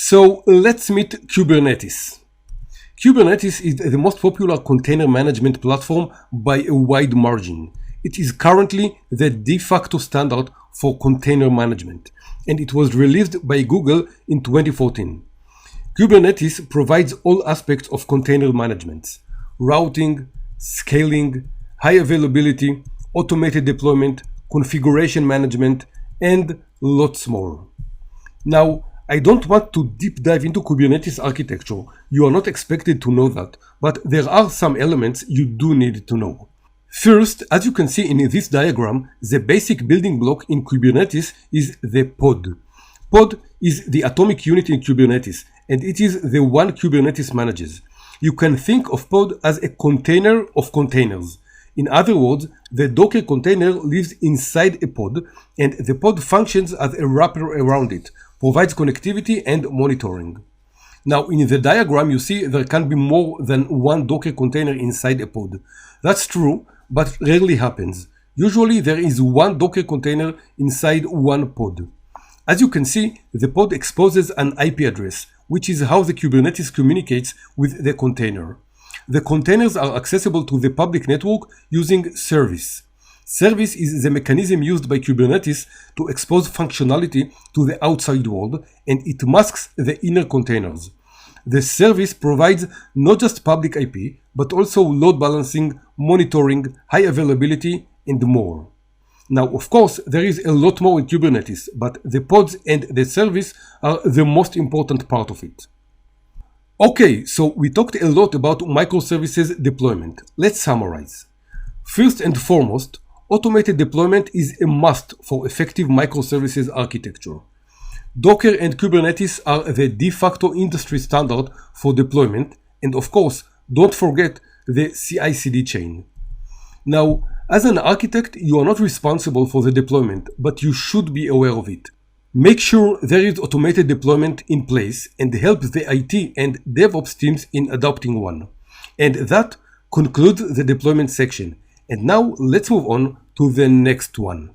So let's meet Kubernetes. Kubernetes is the most popular container management platform by a wide margin. It is currently the de facto standard for container management, and it was released by Google in 2014. Kubernetes provides all aspects of container management: routing, scaling, high availability, automated deployment, configuration management, and lots more. Now, I don't want to deep dive into Kubernetes architecture. You are not expected to know that, but there are some elements you do need to know. First, as you can see in this diagram, the basic building block in Kubernetes is the pod. Pod is the atomic unit in Kubernetes, and it is the one Kubernetes manages. You can think of pod as a container of containers. In other words, the Docker container lives inside a pod, and the pod functions as a wrapper around it, provides connectivity and monitoring. Now, in the diagram, you see there can be more than one Docker container inside a pod. That's true, but rarely happens. Usually, there is one Docker container inside one pod. As you can see, the pod exposes an IP address, which is how the Kubernetes communicates with the container. The containers are accessible to the public network using service. Service is the mechanism used by Kubernetes to expose functionality to the outside world, and it masks the inner containers. The service provides not just public IP, but also load balancing, monitoring, high availability, and more. Now, of course, there is a lot more in Kubernetes, but the pods and the service are the most important part of it. Okay, so we talked a lot about microservices deployment. Let's summarize. First and foremost, automated deployment is a must for effective microservices architecture. Docker and Kubernetes are the de facto industry standard for deployment, and of course, don't forget the CI/CD chain. Now, as an architect, you are not responsible for the deployment, but you should be aware of it. Make sure there is automated deployment in place and help the IT and DevOps teams in adopting one. And that concludes the deployment section. And now let's move on to the next one.